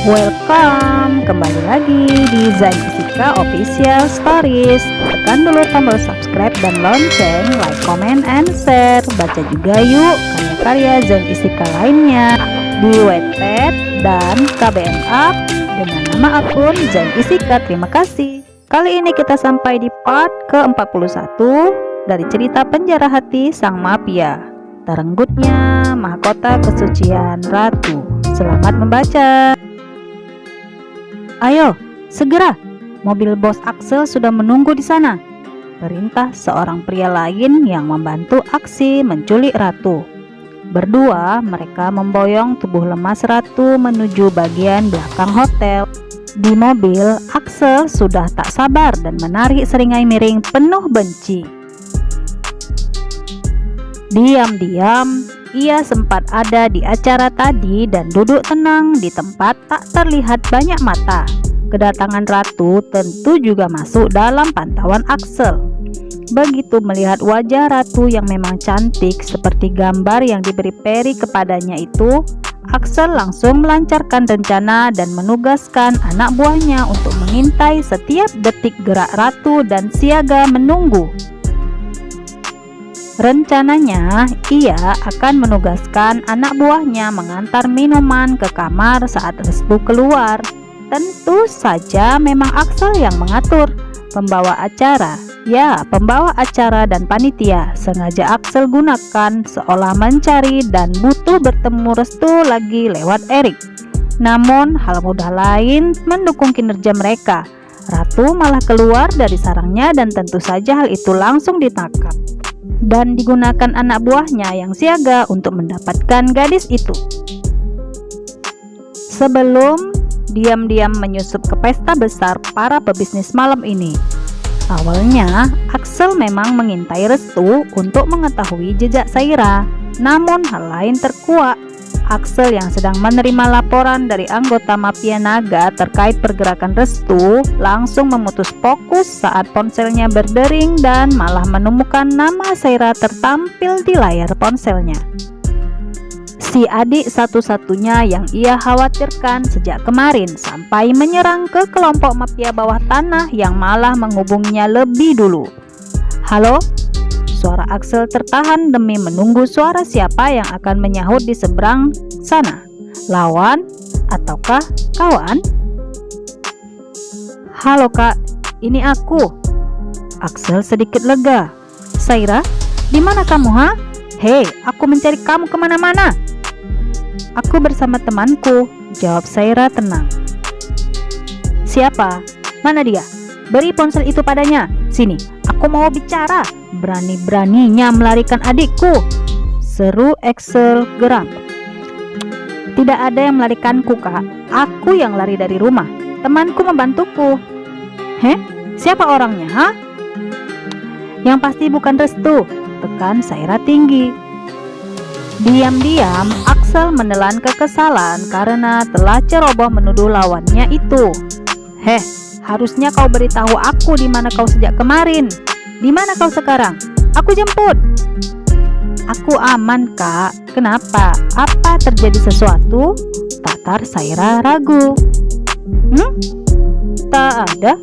Welcome kembali lagi di Zain Isika Official Stories. Tekan dulu tombol subscribe dan lonceng, like, comment, and share. Baca juga yuk karya-karya Zain Isika lainnya di Wattpad dan KBM Up dengan nama akun Zain Isika. Terima kasih. Kali ini kita sampai di part ke-41 dari cerita Penjara Hati Sang Mafia, Terenggutnya Mahkota Kesucian Ratu. Selamat membaca. Ayo, segera. Mobil bos Axel sudah menunggu di sana. Perintah seorang pria lain yang membantu aksi menculik Ratu. Berdua mereka memboyong tubuh lemas Ratu menuju bagian belakang hotel. Di mobil, Axel sudah tak sabar dan menarik seringai miring penuh benci. Diam-diam, ia sempat ada di acara tadi dan duduk tenang di tempat tak terlihat banyak mata. Kedatangan Ratu tentu juga masuk dalam pantauan Axel. Begitu melihat wajah Ratu yang memang cantik seperti gambar yang diberi Peri kepadanya itu, Axel langsung melancarkan rencana dan menugaskan anak buahnya untuk mengintai setiap detik gerak Ratu dan siaga menunggu. Rencananya, ia akan menugaskan anak buahnya mengantar minuman ke kamar saat Restu keluar. Tentu saja memang Axel yang mengatur. Pembawa acara dan panitia sengaja Axel gunakan seolah mencari dan butuh bertemu Restu lagi lewat Erik. Namun hal mudah lain mendukung kinerja mereka. Ratu malah keluar dari sarangnya dan tentu saja hal itu langsung ditangkap dan digunakan anak buahnya yang siaga untuk mendapatkan gadis itu. Sebelum diam-diam menyusup ke pesta besar para pebisnis malam ini. Awalnya, Axel memang mengintai Restu untuk mengetahui jejak Saira. Namun hal lain terkuak. Axel yang sedang menerima laporan dari anggota mafia naga terkait pergerakan Restu langsung memutus fokus saat ponselnya berdering dan malah menemukan nama Saira tertampil di layar ponselnya. Si adik satu-satunya yang ia khawatirkan sejak kemarin sampai menyerang ke kelompok mafia bawah tanah yang malah menghubunginya lebih dulu. Halo? Suara Axel tertahan demi menunggu suara siapa yang akan menyahut di seberang sana. Lawan ataukah kawan? Halo kak, ini aku. Axel sedikit lega. Saira, di mana kamu ha? Hei, aku mencari kamu kemana-mana. Aku bersama temanku, jawab Saira tenang. Siapa? Mana dia? Beri ponsel itu padanya. Sini, aku mau bicara. Berani-beraninya melarikan adikku, seru Axel geram. Tidak ada yang melarikanku kak, aku yang lari dari rumah. Temanku membantuku. Heh? Siapa orangnya ha? Yang pasti bukan Restu, tekan Saira tinggi. Diam-diam Axel menelan kekesalan karena telah ceroboh menuduh lawannya itu. Heh, harusnya kau beritahu aku di mana kau sejak kemarin. Di mana kau sekarang? Aku jemput. Aku aman kak. Kenapa? Apa terjadi sesuatu? Tatar Saira ragu. Tak ada.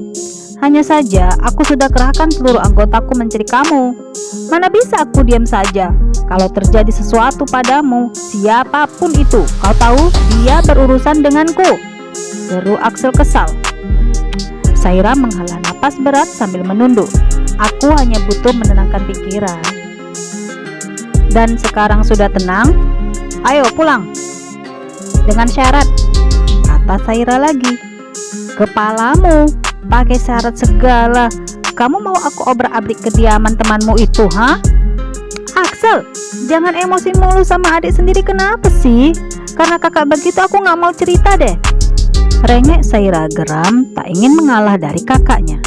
Hanya saja aku sudah kerahkan seluruh anggotaku mencari kamu. Mana bisa aku diam saja. Kalau terjadi sesuatu padamu, siapapun itu, kau tahu dia berurusan denganku, seru Axel kesal. Saira menghela napas berat sambil menunduk. Aku hanya butuh menenangkan pikiran. Dan sekarang sudah tenang? Ayo pulang. Dengan syarat, kata Saira lagi. Kepalamu, pakai syarat segala. Kamu mau aku obrak-abrik kediaman temanmu itu, ha? Axel, jangan emosi mulu sama adik sendiri, kenapa sih? Karena kakak begitu aku gak mau cerita deh. Rengek Saira geram, tak ingin mengalah dari kakaknya.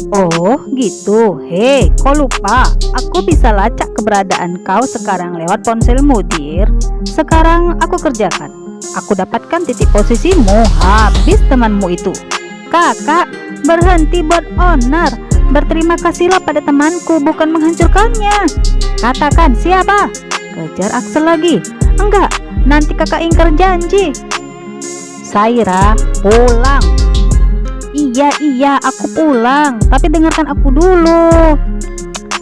Oh gitu, hei kau lupa, aku bisa lacak keberadaan kau sekarang lewat ponselmu dir. Sekarang aku kerjakan, aku dapatkan titik posisimu, habis temanmu itu. Kakak, berhenti buat onar, berterima kasihlah pada temanku, bukan menghancurkannya. Katakan siapa? Kejar Axel lagi. Enggak, nanti kakak ingkar janji. Saira, pulang. Iya, aku pulang. Tapi dengarkan aku dulu.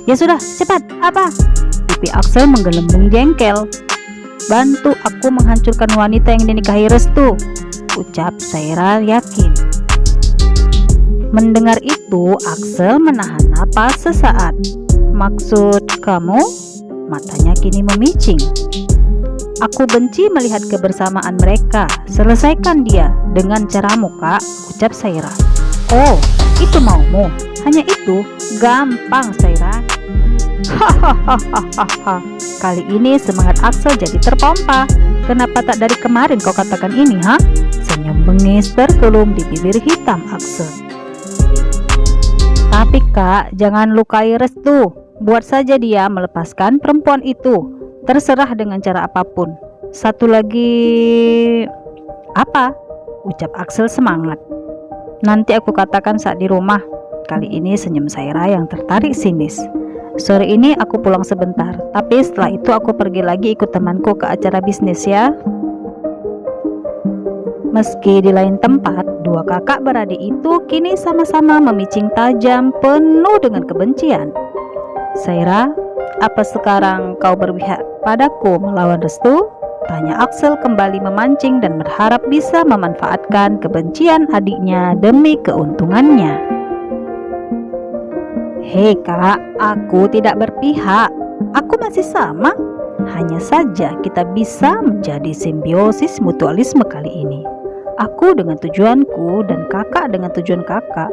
Ya sudah, cepat. Apa? Pipi Axel menggelembung jengkel. Bantu aku menghancurkan wanita yang dinikahi Restu, ucap Saira yakin. Mendengar itu, Axel menahan napas sesaat. Maksud kamu? Matanya kini memicing. Aku benci melihat kebersamaan mereka. Selesaikan dia dengan caramu, Kak, ucap Saira. Oh, itu maumu? Hanya itu? Gampang, Saira. Hahaha. Kali ini semangat Axel jadi terpompa. Kenapa tak dari kemarin kau katakan ini, ha? Senyum bengis terkelum di bibir hitam Axel. Tapi Kak, jangan lukai Restu. Buat saja dia melepaskan perempuan itu. Terserah dengan cara apapun. Satu lagi... Apa? Ucap Axel semangat. Nanti aku katakan saat di rumah. Kali ini senyum Saira yang tertarik sinis. Sore ini aku pulang sebentar, tapi setelah itu aku pergi lagi ikut temanku ke acara bisnis ya. Meski di lain tempat, dua kakak beradik itu kini sama-sama memicing tajam penuh dengan kebencian. Saira, apa sekarang kau berpihak padaku melawan Restu? Tanya Axel kembali memancing dan berharap bisa memanfaatkan kebencian adiknya demi keuntungannya. Hei Kak, aku tidak berpihak. Aku masih sama. Hanya saja kita bisa menjadi simbiosis mutualisme kali ini. Aku dengan tujuanku dan kakak dengan tujuan kakak.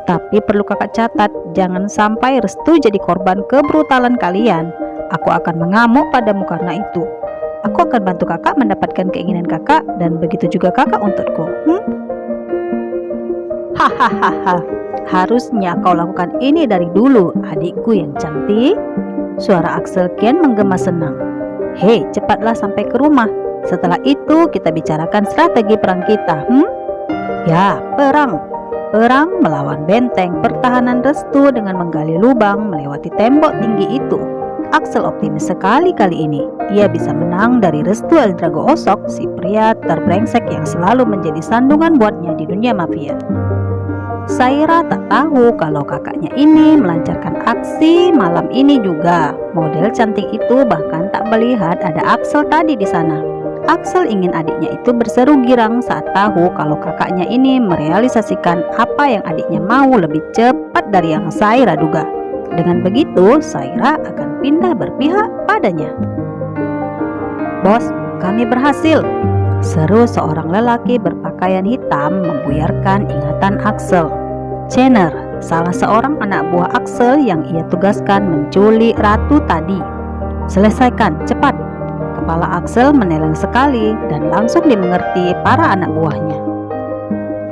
Tapi perlu kakak catat, jangan sampai Restu jadi korban kebrutalan kalian. Aku akan mengamuk padamu karena itu. Aku akan bantu kakak mendapatkan keinginan kakak dan begitu juga kakak untukku. Hahaha. Harusnya kau lakukan ini dari dulu, adikku yang cantik. Suara Axel kian menggema senang. Hei, cepatlah sampai ke rumah. Setelah itu kita bicarakan strategi perang kita. Ya, perang melawan benteng pertahanan Restu dengan menggali lubang melewati tembok tinggi itu. Axel optimis sekali kali ini. Ia bisa menang dari Restu Eldrago Osok, si pria terbrengsek yang selalu menjadi sandungan buatnya di dunia mafia. Saira tak tahu kalau kakaknya ini melancarkan aksi malam ini juga. Model cantik itu bahkan tak melihat ada Axel tadi di sana. Axel ingin adiknya itu berseru girang saat tahu kalau kakaknya ini merealisasikan apa yang adiknya mau lebih cepat dari yang Saira duga. Dengan begitu, Saira akan pindah berpihak padanya. Bos, kami berhasil, seru seorang lelaki berpakaian hitam membuyarkan ingatan Axel. Chenner, salah seorang anak buah Axel yang ia tugaskan menculik ratu tadi. Selesaikan, cepat. Kepala Axel meneleng sekali dan langsung dimengerti para anak buahnya.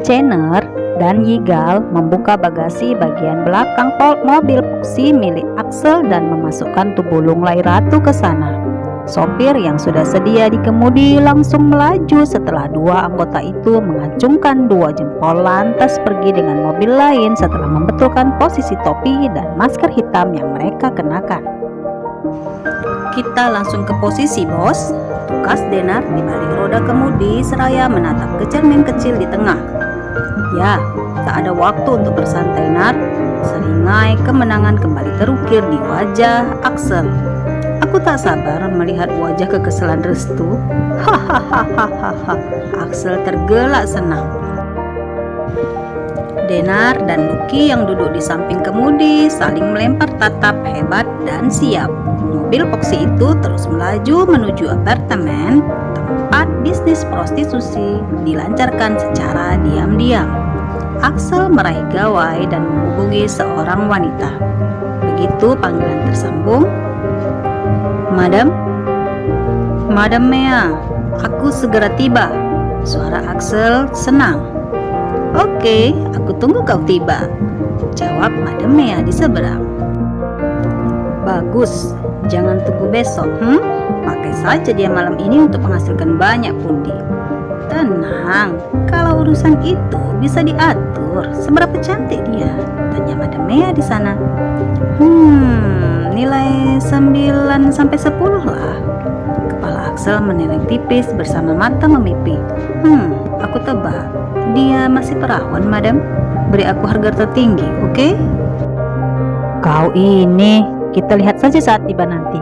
Chenner dan Yigal membuka bagasi bagian belakang mobil Foxy milik Axel dan memasukkan tubuh lunglai ratu ke sana. Sopir yang sudah sedia dikemudi langsung melaju setelah dua anggota itu mengacungkan dua jempol lantas pergi dengan mobil lain setelah membetulkan posisi topi dan masker hitam yang mereka kenakan. Kita langsung ke posisi, bos. Tukas Denar di balik roda kemudi seraya menatap ke cermin kecil di tengah. Ya, tak ada waktu untuk bersantai, Nar. Seringai kemenangan kembali terukir di wajah Axel. Aku tak sabar melihat wajah kekesalan Restu. Hahaha. Axel tergelak senang. Denar dan Lucky yang duduk di samping kemudi saling melempar tatap hebat dan siap. Mobil Foxy itu terus melaju menuju apartemen tempat bisnis prostitusi dilancarkan secara diam-diam. Axel meraih gawai dan menghubungi seorang wanita. Begitu panggilan tersambung, Madam Mea, aku segera tiba. Suara Axel senang. Oke, aku tunggu kau tiba, jawab Madam Mea di seberang. Bagus, jangan tunggu besok. Pakai saja dia malam ini untuk menghasilkan banyak pundi. Tenang, kalau urusan itu bisa diatur. Seberapa cantik dia? Tanya Madam Mea di sana. Nilai 9 sampai 10 lah. Kepala Axel meneleng tipis bersama mata memipik. Aku aku tebak, dia masih perawan, madam. Beri aku harga tertinggi, oke? Kau ini, kita lihat saja saat tiba nanti.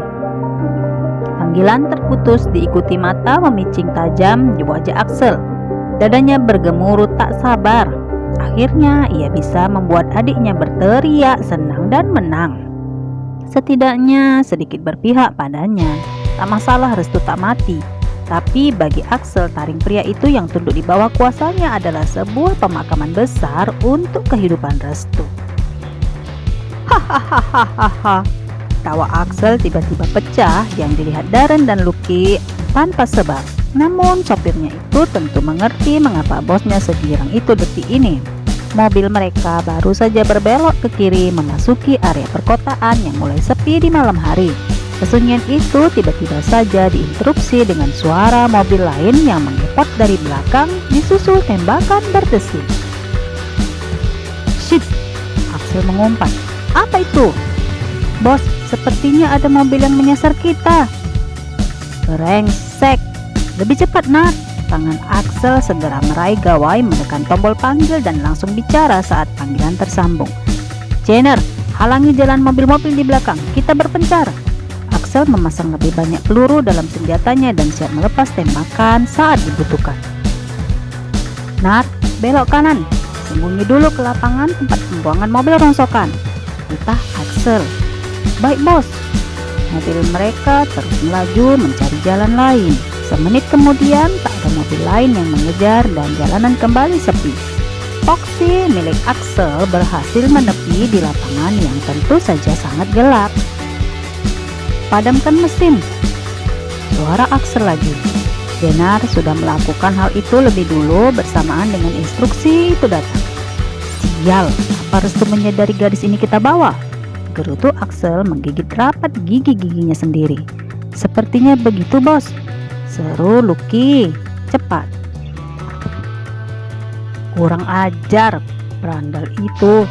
Panggilan terputus diikuti mata memicing tajam di wajah Axel. Dadanya bergemuruh tak sabar. Akhirnya ia bisa membuat adiknya berteriak senang dan menang. Setidaknya sedikit berpihak padanya. Tak masalah Restu tak mati. Tapi bagi Axel, taring pria itu yang tunduk di bawah kuasanya adalah sebuah pemakaman besar untuk kehidupan Restu. Hahaha. Tawa Axel tiba-tiba pecah yang dilihat Darren dan Lucky tanpa sebab. Namun sopirnya itu tentu mengerti mengapa bosnya segirang itu detik ini. Mobil mereka baru saja berbelok ke kiri memasuki area perkotaan yang mulai sepi di malam hari. Kesunyian itu tiba-tiba saja diinterupsi dengan suara mobil lain yang mengepot dari belakang disusul tembakan berdesing. Shit! Axel mengumpat. Apa itu? Bos, sepertinya ada mobil yang menyasar kita. Brengsek! Lebih cepat, Nat! Tangan Axel segera meraih gawai menekan tombol panggil dan langsung bicara saat panggilan tersambung. Jenner, halangi jalan mobil-mobil di belakang. Kita berpencar. Axel memasang lebih banyak peluru dalam senjatanya dan siap melepas tembakan saat dibutuhkan. Nat, belok kanan. Sembunyi dulu ke lapangan tempat pembuangan mobil rongsokan. Titah Axel. Baik, bos. Mobil mereka terus melaju mencari jalan lain. Semenit kemudian tak ada mobil lain yang mengejar dan jalanan kembali sepi. Foxy milik Axel berhasil menepi di lapangan yang tentu saja sangat gelap. Padamkan mesin. Suara Axel lagi. Jenner sudah melakukan hal itu lebih dulu bersamaan dengan instruksi itu datang. Sial, apa Restu menyadari gadis ini kita bawa? Gerutu Axel menggigit rapat gigi-giginya sendiri. Sepertinya begitu, bos. Seru Lucky. Cepat. Kurang ajar, berandal itu.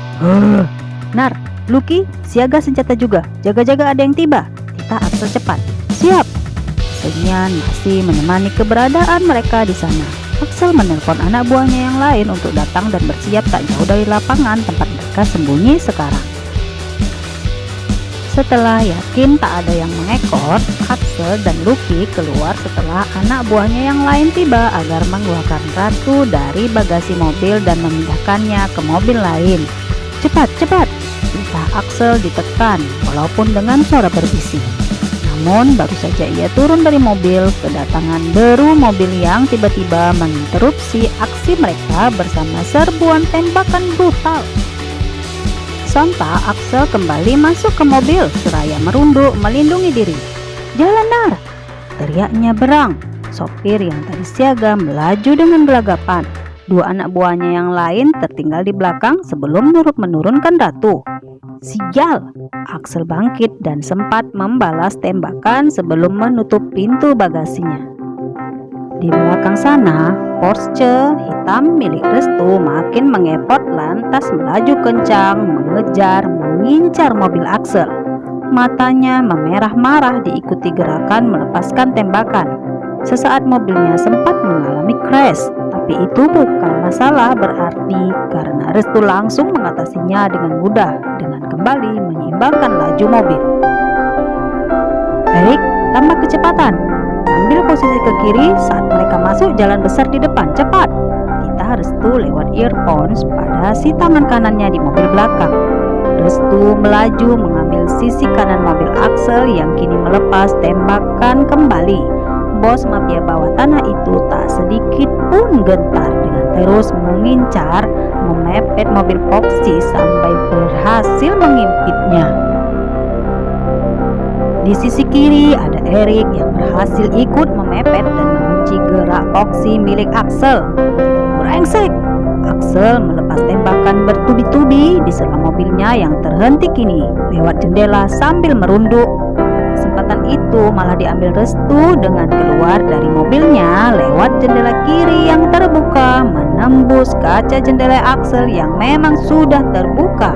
Nar, Lucky, siaga senjata juga. Jaga-jaga ada yang tiba. Kita Axel cepat. Siap. Kesunyian masih menemani keberadaan mereka di sana. Axel menelpon anak buahnya yang lain untuk datang dan bersiap tak jauh dari lapangan tempat mereka sembunyi sekarang. Setelah yakin tak ada yang mengekor, Axel dan Lucky keluar setelah anak buahnya yang lain tiba agar mengeluarkan Ratu dari bagasi mobil dan memindahkannya ke mobil lain. Cepat, cepat! Perintah Axel ditekan walaupun dengan suara berbisik. Namun baru saja ia turun dari mobil, kedatangan deru mobil yang tiba-tiba menginterupsi aksi mereka bersama serbuan tembakan brutal. Sontak Axel kembali masuk ke mobil seraya merunduk melindungi diri. Jalan, Nar! Teriaknya berang. Sopir yang tadi siaga melaju dengan gelagapan. Dua anak buahnya yang lain tertinggal di belakang sebelum menurunkan Ratu. Sial! Axel bangkit dan sempat membalas tembakan sebelum menutup pintu bagasinya. Di belakang sana, Porsche hitam milik Restu makin mengepot lantas melaju kencang, mengejar, mengincar mobil Axel. Matanya memerah marah diikuti gerakan melepaskan tembakan. Sesaat mobilnya sempat mengalami crash, tapi itu bukan masalah berarti karena Restu langsung mengatasinya dengan mudah dengan kembali menyeimbangkan laju mobil. Erik, tambah kecepatan. Ambil posisi ke kiri saat mereka masuk jalan besar di depan. Cepat! Titah Restu lewat earphones pada si tangan kanannya di mobil belakang. Restu melaju mengambil sisi kanan mobil Axel yang kini melepas tembakan kembali. Bos mafia bawah tanah itu tak sedikit pun gentar dengan terus mengincar, memepet mobil Foxy sampai berhasil mengimpitnya. Di sisi kiri ada Erik yang berhasil ikut memepet dan mengunci gerak Foxy milik Axel. Brengsek! Axel melepas tembakan bertubi-tubi di sela mobilnya yang terhenti kini lewat jendela sambil merunduk. Kesempatan itu malah diambil Restu dengan keluar dari mobilnya lewat jendela kiri yang terbuka menembus kaca jendela Axel yang memang sudah terbuka.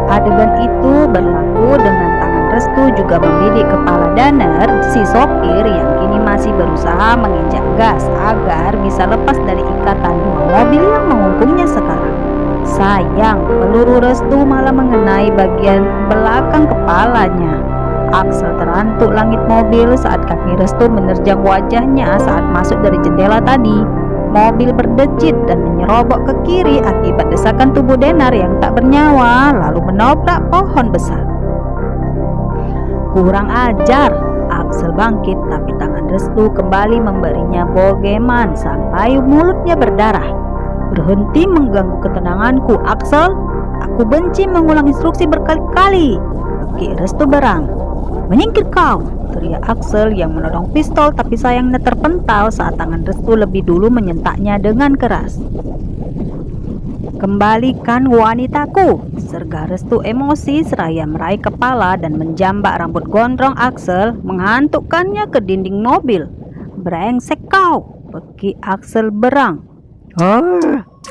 Adegan itu berlaku dengan tangan Restu juga membidik kepala Danner, si sopir yang kini masih masih berusaha menginjak gas agar bisa lepas dari ikatan dua mobil yang mengungkungnya sekarang. Sayang, peluru Restu malah mengenai bagian belakang kepalanya. Axel terantuk langit mobil saat kaki Restu menerjang wajahnya saat masuk dari jendela tadi. Mobil berdecit dan menyerobot ke kiri akibat desakan tubuh Denar yang tak bernyawa lalu menabrak pohon besar. Kurang ajar, Axel bangkit, tapi tangan Restu kembali memberinya bogeman sampai mulutnya berdarah. Berhenti mengganggu ketenanganku, Axel. Aku benci mengulang instruksi berkali-kali. Kaki Restu berang. Menyingkir kau, teriak Axel yang menodong pistol, tapi sayangnya terpental saat tangan Restu lebih dulu menyentaknya dengan keras. Kembalikan wanitaku, sergah Restu emosi seraya meraih kepala dan menjambak rambut gondrong Axel, menghantukkannya ke dinding mobil. Brengsek kau, beki Axel berang.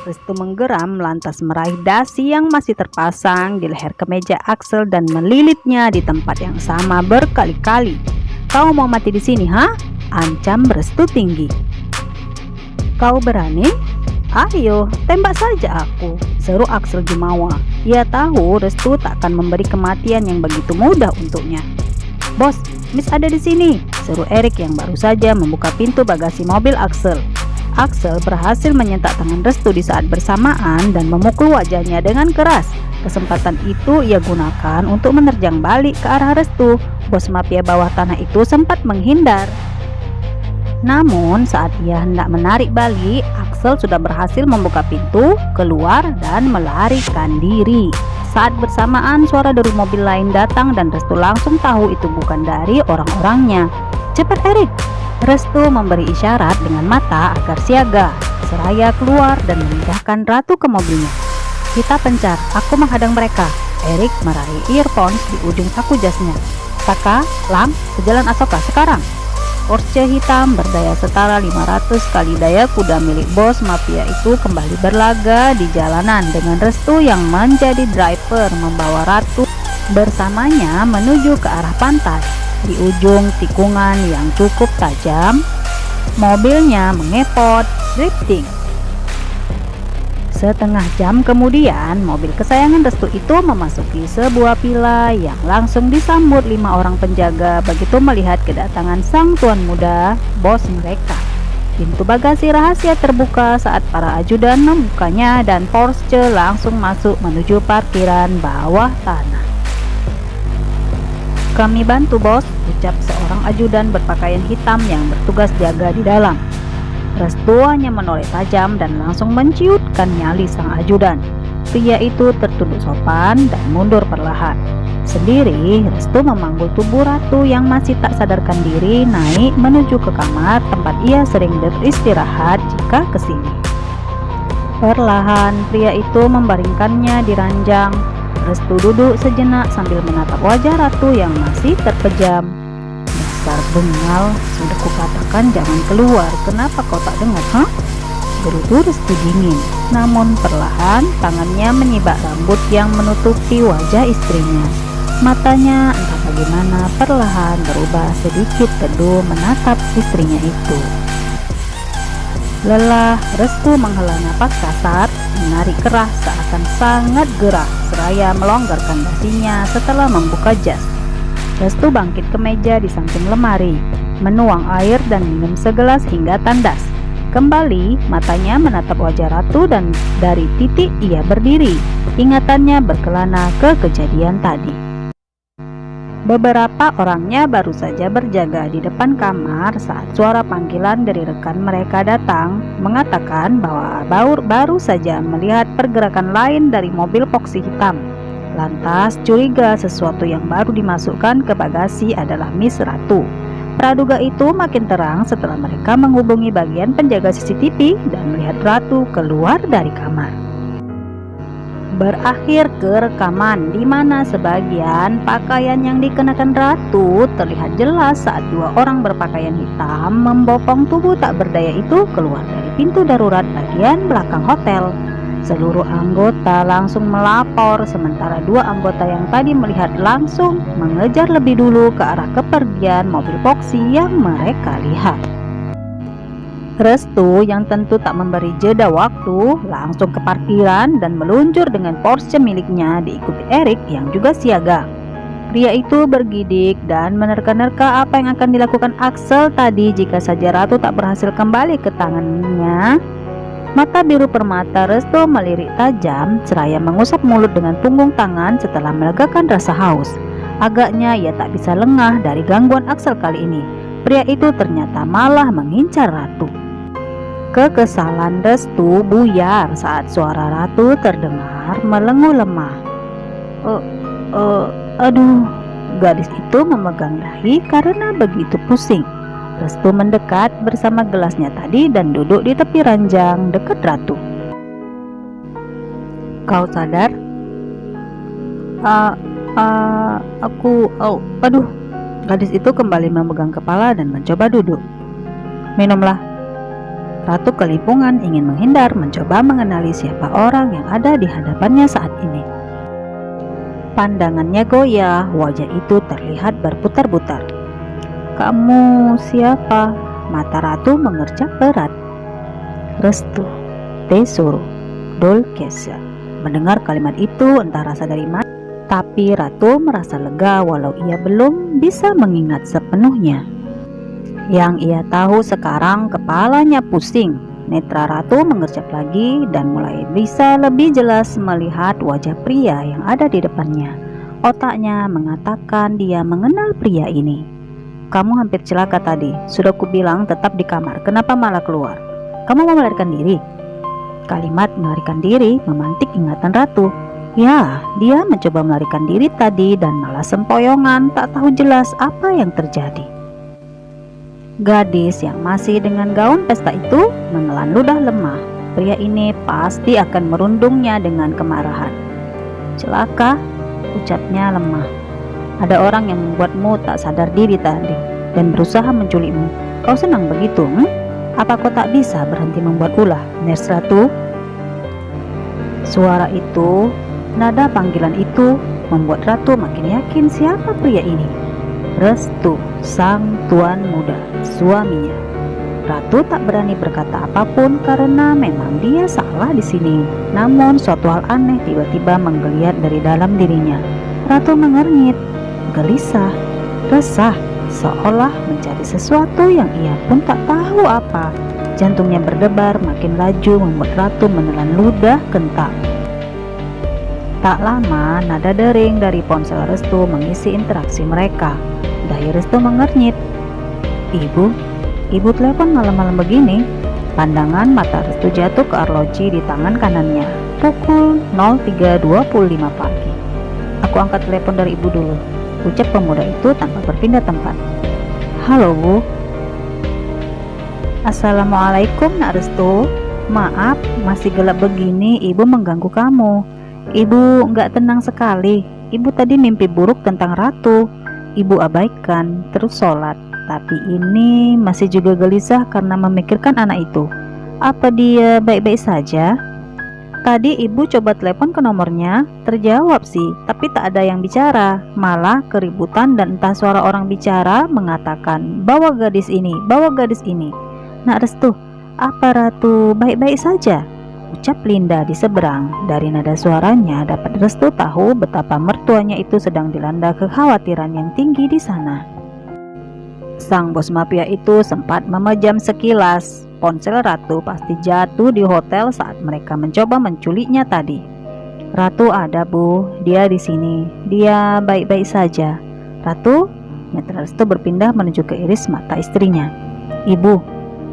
Restu menggeram lantas meraih dasi yang masih terpasang di leher kemeja Axel dan melilitnya di tempat yang sama berkali-kali. Kau mau mati di sini, ha? Ancam Restu tinggi. Kau berani? Ayo, tembak saja aku, seru Axel jumawa. Ia tahu Restu tak akan memberi kematian yang begitu mudah untuknya. Bos, Miss ada di sini, seru Erik yang baru saja membuka pintu bagasi mobil Axel. Axel berhasil menyentak tangan Restu di saat bersamaan dan memukul wajahnya dengan keras. Kesempatan itu ia gunakan untuk menerjang balik ke arah Restu. Bos mafia bawah tanah itu sempat menghindar. Namun saat ia hendak menarik balik, Axel sudah berhasil membuka pintu, keluar dan melarikan diri. Saat bersamaan suara dari mobil lain datang dan Restu langsung tahu itu bukan dari orang-orangnya. Cepat Erik! Restu memberi isyarat dengan mata agar siaga, seraya keluar dan memindahkan Ratu ke mobilnya. Kita pencar, aku menghadang mereka. Erik meraih earphones di ujung saku jasnya. Saka, Lam, ke Jalan Asoka sekarang. Porsche hitam berdaya setara 500 kali daya kuda milik bos mafia itu kembali berlaga di jalanan dengan Restu yang menjadi driver membawa Ratu bersamanya menuju ke arah pantai. Di ujung tikungan yang cukup tajam, mobilnya mengepot drifting. Setengah jam kemudian, mobil kesayangan Restu itu memasuki sebuah villa yang langsung disambut 5 orang penjaga begitu melihat kedatangan sang tuan muda, bos mereka. Pintu bagasi rahasia terbuka saat para ajudan membukanya dan Porsche langsung masuk menuju parkiran bawah tanah. Kami bantu bos, ucap seorang ajudan berpakaian hitam yang bertugas jaga di dalam. Restu hanya menoleh tajam dan langsung menciutkan nyali sang ajudan. Pria itu tertunduk sopan dan mundur perlahan. Sendiri, Restu memanggul tubuh Ratu yang masih tak sadarkan diri naik menuju ke kamar tempat ia sering beristirahat jika kesini. Perlahan, pria itu membaringkannya di ranjang. Restu duduk sejenak sambil menatap wajah Ratu yang masih terpejam. Dasar bengal, sudah kukatakan jangan keluar, kenapa kau tak dengar, ha? Gerutu Restu dingin. Namun perlahan tangannya menyibak rambut yang menutupi wajah istrinya. Matanya entah bagaimana perlahan berubah sedikit teduh menatap istrinya itu. Lelah, Restu menghela napas kasar, menarik keras seakan sangat gerah, seraya melonggarkan dasinya setelah membuka jas. Restu bangkit ke meja di samping lemari, menuang air dan minum segelas hingga tandas. Kembali, matanya menatap wajah Ratu dan dari titik ia berdiri. Ingatannya berkelana ke kejadian tadi. Beberapa orangnya baru saja berjaga di depan kamar saat suara panggilan dari rekan mereka datang mengatakan bahwa baru saja melihat pergerakan lain dari mobil Foxy hitam. Lantas curiga sesuatu yang baru dimasukkan ke bagasi adalah Miss Ratu. Praduga itu makin terang setelah mereka menghubungi bagian penjaga CCTV dan melihat Ratu keluar dari kamar. Berakhir ke rekaman di mana sebagian pakaian yang dikenakan Ratu terlihat jelas saat 2 orang berpakaian hitam membopong tubuh tak berdaya itu keluar dari pintu darurat bagian belakang hotel. Seluruh anggota langsung melapor, sementara dua anggota yang tadi melihat langsung mengejar lebih dulu ke arah kepergian mobil Foxy yang mereka lihat. Restu yang tentu tak memberi jeda waktu langsung ke parkiran dan meluncur dengan Porsche miliknya diikuti Erik yang juga siaga. Pria itu bergidik dan menerka-nerka apa yang akan dilakukan Axel tadi jika saja Ratu tak berhasil kembali ke tangannya. Mata biru permata Restu melirik tajam seraya mengusap mulut dengan punggung tangan setelah melegakan rasa haus. Agaknya ia tak bisa lengah dari gangguan Axel kali ini. Pria itu ternyata malah mengincar Ratu. Kekesalan Restu buyar saat suara Ratu terdengar melenguh lemah. Aduh, gadis itu memegang dahi karena begitu pusing. Restu mendekat bersama gelasnya tadi dan duduk di tepi ranjang dekat Ratu. Kau sadar? Aduh. Gadis itu kembali memegang kepala dan mencoba duduk. Minumlah. Ratu kelimpungan ingin menghindar mencoba mengenali siapa orang yang ada di hadapannya saat ini. Pandangannya goyah, wajah itu terlihat berputar-putar. Kamu siapa? Mata Ratu mengerjak berat. Restu, Tesoro, Dolkesya. Mendengar kalimat itu entah rasa dari mana, tapi Ratu merasa lega walau ia belum bisa mengingat sepenuhnya. Yang ia tahu sekarang kepalanya pusing. Netra Ratu mengerjak lagi dan mulai bisa lebih jelas melihat wajah pria yang ada di depannya. Otaknya mengatakan dia mengenal pria ini. Kamu hampir celaka tadi. Sudah kubilang tetap di kamar. Kenapa malah keluar? Kamu mau melarikan diri? Kalimat melarikan diri memantik ingatan Ratu. Ya, dia mencoba melarikan diri tadi dan malah sempoyongan, tak tahu jelas apa yang terjadi. Gadis yang masih dengan gaun pesta itu menelan ludah lemah. Pria ini pasti akan merundungnya dengan kemarahan. Celaka, ucapnya lemah. Ada orang yang membuatmu tak sadar diri tadi dan berusaha menculikmu. Kau senang begitu? Apa kau tak bisa berhenti membuat ulah, Ners Ratu? Suara itu, nada panggilan itu membuat Ratu makin yakin siapa pria ini. Restu, sang tuan muda, suaminya. Ratu tak berani berkata apapun karena memang dia salah di sini. Namun suatu hal aneh tiba-tiba menggeliat dari dalam dirinya. Ratu mengernyit, gelisah, resah, seolah mencari sesuatu yang ia pun tak tahu apa. Jantungnya berdebar makin laju membuat Ratu menelan ludah kental. Tak lama nada dering dari ponsel Restu mengisi interaksi mereka. Dahi Restu mengernyit. Ibu telepon malam-malam begini. Pandangan mata Restu jatuh ke arloji di tangan kanannya. Pukul 03.25 pagi. Aku angkat telepon dari ibu dulu, ucap pemuda itu tanpa berpindah tempat. Halo Bu. Assalamualaikum Nak Restu. Maaf masih gelap begini ibu mengganggu kamu. Ibu nggak tenang sekali. Ibu tadi mimpi buruk tentang Ratu. Ibu abaikan terus sholat. Tapi ini masih juga gelisah karena memikirkan anak itu. Apa dia baik-baik saja? Tadi ibu coba telepon ke nomornya, terjawab sih, tapi tak ada yang bicara. Malah keributan dan entah suara orang bicara mengatakan, bawa gadis ini, bawa gadis ini. Nak Restu, apa Ratu baik-baik saja? Ucap Linda di seberang. Dari nada suaranya dapat Restu tahu betapa mertuanya itu sedang dilanda kekhawatiran yang tinggi di sana. Sang bos mafia itu sempat memejam sekilas. Ponsel Ratu pasti jatuh di hotel saat mereka mencoba menculiknya tadi. Ratu ada Bu, dia di sini. Dia baik-baik saja. Ratu, mata Restu berpindah menuju ke iris mata istrinya. Ibu,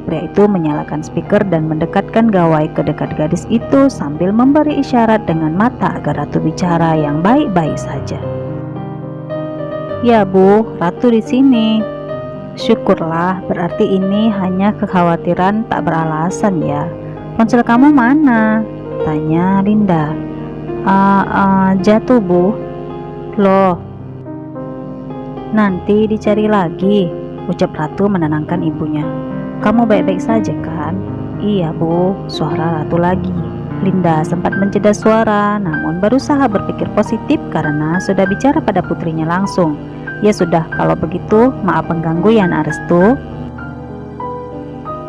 pria itu menyalakan speaker dan mendekatkan gawai ke dekat gadis itu sambil memberi isyarat dengan mata agar Ratu bicara yang baik-baik saja. Ya Bu, Ratu di sini. Syukurlah, berarti ini hanya kekhawatiran tak beralasan ya. Ponsel kamu mana? Tanya Linda. Jatuh Bu. Loh, nanti dicari lagi, ucap Ratu menenangkan ibunya. Kamu baik-baik saja kan? Iya Bu, suara Ratu lagi. Linda sempat menjeda suara, namun berusaha berpikir positif karena sudah bicara pada putrinya langsung. Ya sudah, kalau begitu maaf mengganggu ya Nak Restu.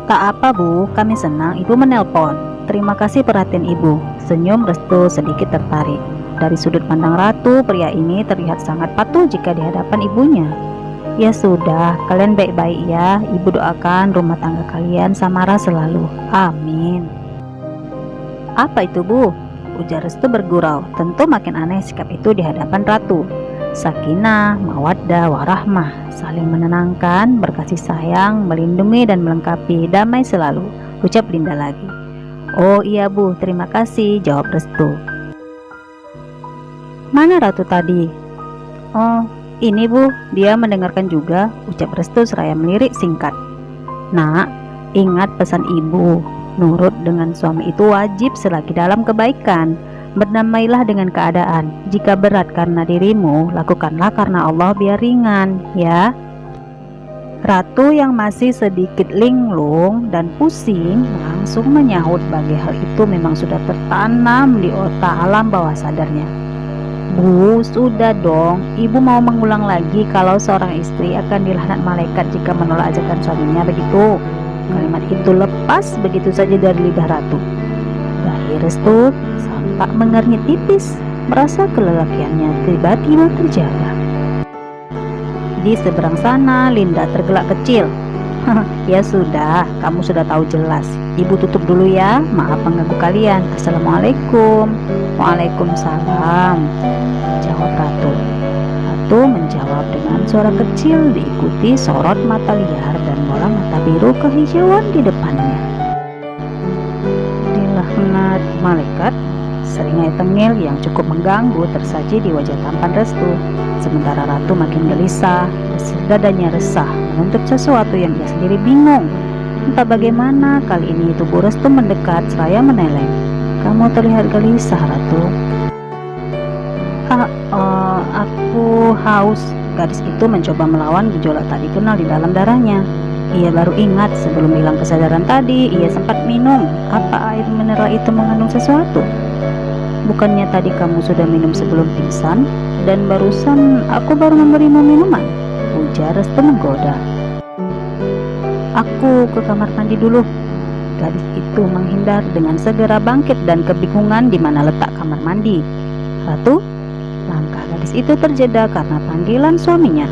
Tak apa Bu, kami senang Ibu menelpon. Terima kasih perhatian Ibu. Senyum Restu sedikit tertarik. Dari sudut pandang Ratu, pria ini terlihat sangat patuh jika di hadapan ibunya. Ya sudah, kalian baik-baik ya. Ibu doakan rumah tangga kalian samara selalu. Amin. Apa itu Bu? Ujar Restu bergurau. Tentu makin aneh sikap itu di hadapan Ratu. Sakinah, mawaddah, warahmah, saling menenangkan, berkasih sayang, melindungi dan melengkapi, damai selalu, ucap Linda lagi. Oh iya Bu, terima kasih, jawab Restu. Mana Ratu tadi? Oh, ini Bu, dia mendengarkan juga, ucap Restu seraya melirik singkat. Nak, ingat pesan Ibu, nurut dengan suami itu wajib selagi dalam kebaikan. Berdamailah dengan keadaan. Jika berat karena dirimu, lakukanlah karena Allah biar ringan, ya. Ratu yang masih sedikit linglung dan pusing langsung menyahut bagi hal itu memang sudah tertanam di otak alam bawah sadarnya. Bu, sudah dong. Ibu mau mengulang lagi kalau seorang istri akan dilaknat malaikat jika menolak ajakan suaminya begitu. Kalimat itu lepas begitu saja dari lidah Ratu. Dahi Restu tampak mengernyit tipis, merasa kelelakiannya tiba-tiba terjaga. Di seberang sana, Linda tergelak kecil. Ya sudah, kamu sudah tahu jelas. Ibu tutup dulu ya, maaf mengganggu kalian. Assalamualaikum. Waalaikumsalam, jawab Ratu. Ratu menjawab dengan suara kecil diikuti sorot mata liar dan bola mata biru kehijauan di depannya. Dilaknat malaikat, seringai tengil yang cukup mengganggu tersaji di wajah tampan Restu. Sementara Ratu makin gelisah, dadanya resah, menuntut sesuatu yang dia sendiri bingung. Entah bagaimana kali ini tubuh Restu mendekat seraya meneleng. Kamu terlihat gelisah, Ratu. Aku haus. Gadis itu mencoba melawan gejolak tak dikenal di dalam darahnya. Ia baru ingat sebelum hilang kesadaran tadi, ia sempat minum. Apa air mineral itu mengandung sesuatu? Bukannya tadi kamu sudah minum sebelum pingsan, dan barusan aku baru memberimu minuman, ujar Restu menggoda. Aku ke kamar mandi dulu. Gadis itu menghindar dengan segera bangkit dan kebingungan di mana letak kamar mandi. Ratu, langkah gadis itu terjeda karena panggilan suaminya.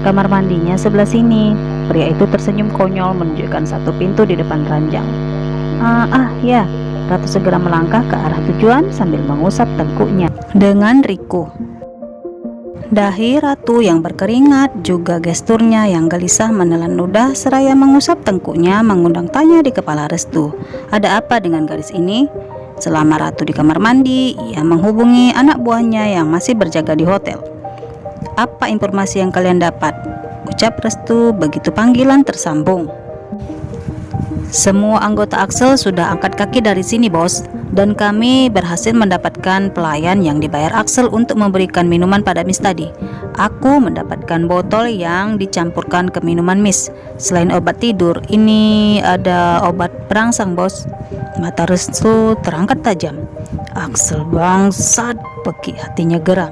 Kamar mandinya sebelah sini. Pria itu tersenyum konyol menunjukkan satu pintu di depan ranjang. Ya. Ratu segera melangkah ke arah tujuan sambil mengusap tengkuknya dengan riku. Dahi Ratu yang berkeringat juga gesturnya yang gelisah menelan ludah seraya mengusap tengkuknya mengundang tanya di kepala Restu. Ada apa dengan gadis ini? Selama Ratu di kamar mandi, ia menghubungi anak buahnya yang masih berjaga di hotel. Apa informasi yang kalian dapat? Ucap Restu begitu panggilan tersambung. Semua anggota Axel sudah angkat kaki dari sini, Bos, dan kami berhasil mendapatkan pelayan yang dibayar Axel untuk memberikan minuman pada Miss tadi. Aku mendapatkan botol yang dicampurkan ke minuman Miss. Selain obat tidur, ini ada obat perangsang, Bos. Mata Restu terangkat tajam. Axel bangsat, pekik hatinya geram.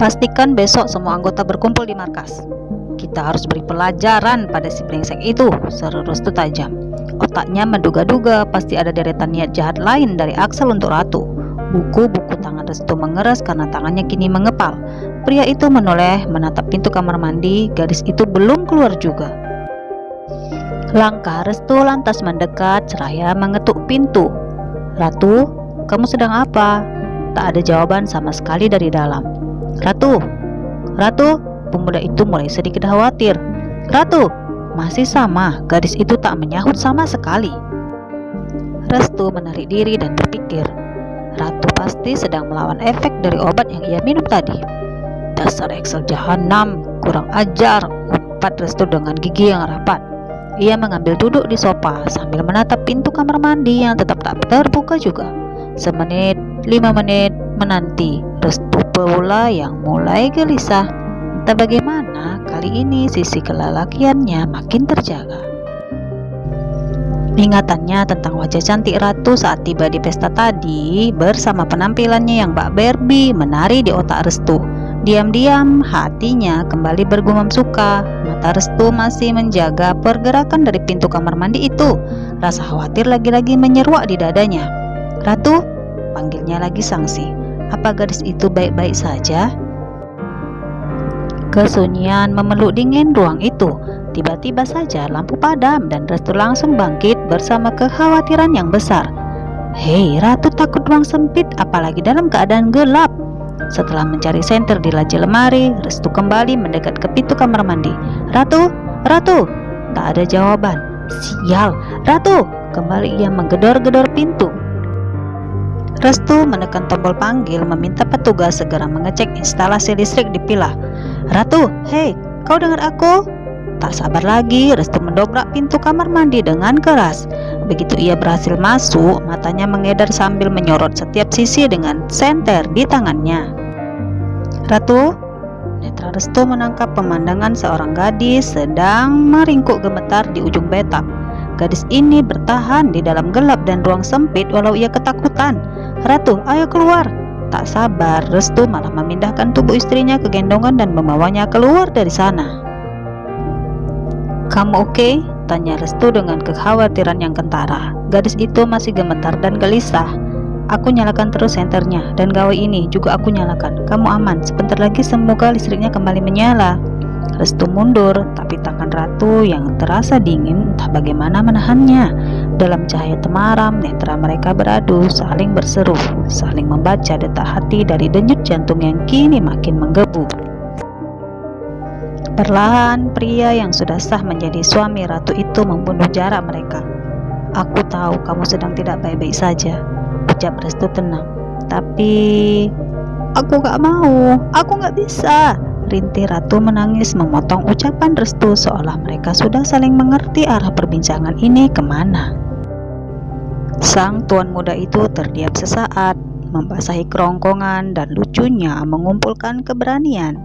Pastikan besok semua anggota berkumpul di markas. Kita harus beri pelajaran pada si brengsek itu, seru Restu tajam. Otaknya menduga-duga pasti ada deretan niat jahat lain dari Axel untuk Ratu. Buku-buku tangan Restu mengeras karena tangannya kini mengepal. Pria itu menoleh menatap pintu kamar mandi, gadis itu belum keluar juga. Langkah Restu lantas mendekat seraya mengetuk pintu. Ratu, kamu sedang apa? Tak ada jawaban sama sekali dari dalam. Ratu, pemuda itu mulai sedikit khawatir. Ratu, masih sama, gadis itu tak menyahut sama sekali. Restu menarik diri dan berpikir, Ratu pasti sedang melawan efek dari obat yang ia minum tadi. Dasar Axel jahanam, kurang ajar, umpat Restu dengan gigi yang rapat. Ia mengambil duduk di sofa sambil menatap pintu kamar mandi yang tetap tak terbuka juga. Semenit, 5 menit menanti, Restu pula yang mulai gelisah. Entah bagaimana kali ini sisi kelelakiannya makin terjaga. Ingatannya tentang wajah cantik Ratu saat tiba di pesta tadi bersama penampilannya yang bak Barbie menari di otak Restu. Diam-diam hatinya kembali bergumam suka. Mata Restu masih menjaga pergerakan dari pintu kamar mandi itu. Rasa khawatir lagi-lagi menyeruak di dadanya. "Ratu," panggilnya lagi sangsi. "Apa gadis itu baik-baik saja?" Kesunyian memeluk dingin ruang itu. Tiba-tiba saja lampu padam dan Restu langsung bangkit bersama kekhawatiran yang besar. "Hei, Ratu takut ruang sempit apalagi dalam keadaan gelap." Setelah mencari senter di laci lemari, Restu kembali mendekat ke pintu kamar mandi. "Ratu, Ratu!" Tak ada jawaban. "Sial, Ratu!" Kembali ia menggedor-gedor pintu. Restu menekan tombol panggil meminta petugas segera mengecek instalasi listrik di villa. "Ratu, hei, kau dengar aku?" Tak sabar lagi, Restu mendobrak pintu kamar mandi dengan keras. Begitu ia berhasil masuk, matanya mengedar sambil menyorot setiap sisi dengan senter di tangannya. "Ratu?" Netra Restu menangkap pemandangan seorang gadis sedang meringkuk gemetar di ujung bathtub. Gadis ini bertahan di dalam gelap dan ruang sempit walau ia ketakutan. "Ratu, ayo keluar!" Tak sabar, Restu malah memindahkan tubuh istrinya ke gendongan dan membawanya keluar dari sana. "Kamu oke?" tanya Restu dengan kekhawatiran yang kentara. Gadis itu masih gemetar dan gelisah. "Aku nyalakan terus senternya, dan gawai ini juga aku nyalakan. Kamu aman, sebentar lagi semoga listriknya kembali menyala." Restu mundur, tapi tangan Ratu yang terasa dingin entah bagaimana menahannya. Dalam cahaya temaram, netra mereka beradu, saling berseru, saling membaca detak hati dari denyut jantung yang kini makin menggebu. Perlahan, pria yang sudah sah menjadi suami Ratu itu membunuh jarak mereka. "Aku tahu kamu sedang tidak baik-baik saja," ucap Restu tenang. "Tapi aku gak mau, aku gak bisa." Rintih Ratu menangis memotong ucapan Restu seolah mereka sudah saling mengerti arah perbincangan ini kemana. Sang tuan muda itu terdiam sesaat, membasahi kerongkongan dan lucunya mengumpulkan keberanian.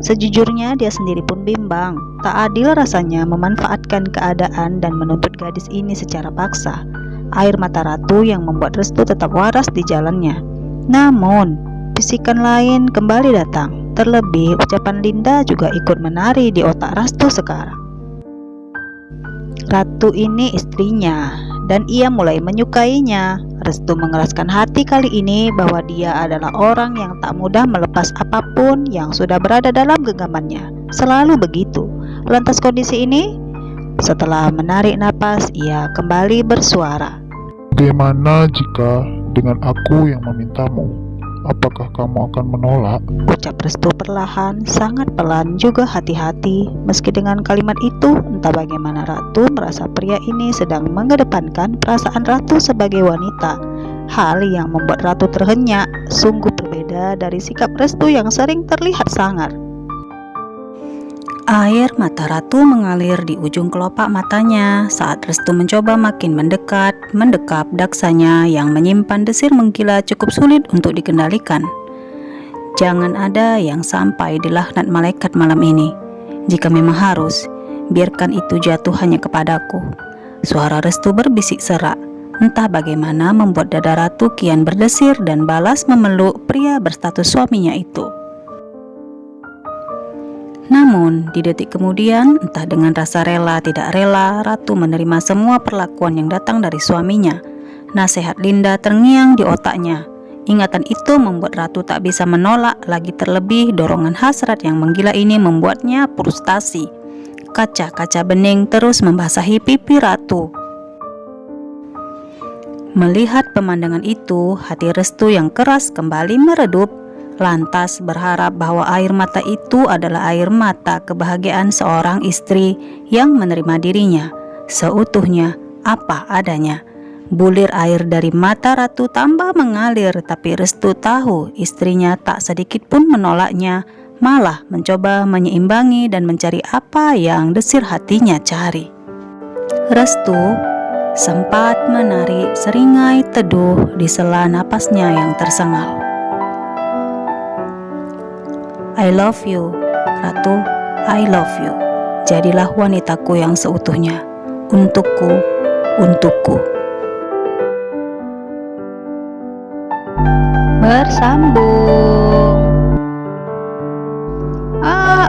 Sejujurnya dia sendiri pun bimbang. Tak adil rasanya memanfaatkan keadaan dan menuntut gadis ini secara paksa. Air mata Ratu yang membuat Restu tetap waras di jalannya. Namun, bisikan lain kembali datang. Terlebih, ucapan Linda juga ikut menari di otak Restu sekarang. Ratu ini istrinya, dan ia mulai menyukainya. Restu mengeraskan hati kali ini bahwa dia adalah orang yang tak mudah melepas apapun yang sudah berada dalam genggamannya. Selalu begitu. Lantas kondisi ini? Setelah menarik napas, ia kembali bersuara. "Bagaimana jika dengan aku yang memintamu? Apakah kamu akan menolak?" Ucap Restu perlahan, sangat pelan juga hati-hati. Meski dengan kalimat itu, entah bagaimana Ratu merasa pria ini sedang mengedepankan perasaan Ratu sebagai wanita. Hal yang membuat Ratu terhenyak, sungguh berbeda dari sikap Restu yang sering terlihat sangar. Air mata Ratu mengalir di ujung kelopak matanya saat Restu mencoba makin mendekap daksanya yang menyimpan desir menggila cukup sulit untuk dikendalikan. "Jangan ada yang sampai dilaknat malaikat malam ini. Jika memang harus, biarkan itu jatuh hanya kepadaku." Suara Restu berbisik serak. Entah bagaimana membuat dada Ratu kian berdesir dan balas memeluk pria berstatus suaminya itu. Namun, di detik kemudian, entah dengan rasa rela tidak rela, Ratu menerima semua perlakuan yang datang dari suaminya. Nasihat Linda terngiang di otaknya. Ingatan itu membuat Ratu tak bisa menolak, lagi terlebih dorongan hasrat yang menggila ini membuatnya frustasi. Kaca-kaca bening terus membasahi pipi Ratu. Melihat pemandangan itu, hati Restu yang keras kembali meredup. Lantas berharap bahwa air mata itu adalah air mata kebahagiaan seorang istri yang menerima dirinya seutuhnya apa adanya. Bulir air dari mata Ratu tambah mengalir, tapi Restu tahu istrinya tak sedikit pun menolaknya, malah mencoba menyeimbangi dan mencari apa yang desir hatinya cari. Restu sempat menarik seringai teduh di sela napasnya yang tersengal. "I love you, Ratu, I love you. Jadilah wanitaku yang seutuhnya, untukku, untukku. Bersambung.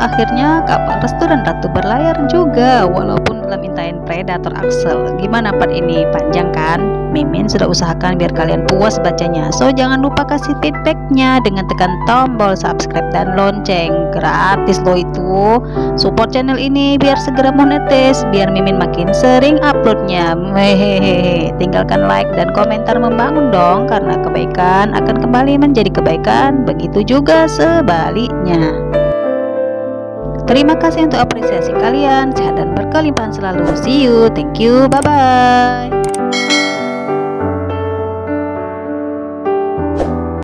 Akhirnya kapal Restu dan Ratu berlayar juga, walaupun belum intain predator Axel. Gimana part ini? Panjang kan? Mimin sudah usahakan biar kalian puas bacanya. So jangan lupa kasih feedbacknya dengan tekan tombol subscribe dan lonceng. Gratis loh itu. Support channel ini biar segera monetis, biar Mimin makin sering uploadnya. Hehehe. Tinggalkan like dan komentar membangun dong, karena kebaikan akan kembali menjadi kebaikan. Begitu juga sebaliknya. Terima kasih untuk apresiasi kalian. Sehat dan berkelimpahan selalu. See you. Thank you. Bye-bye.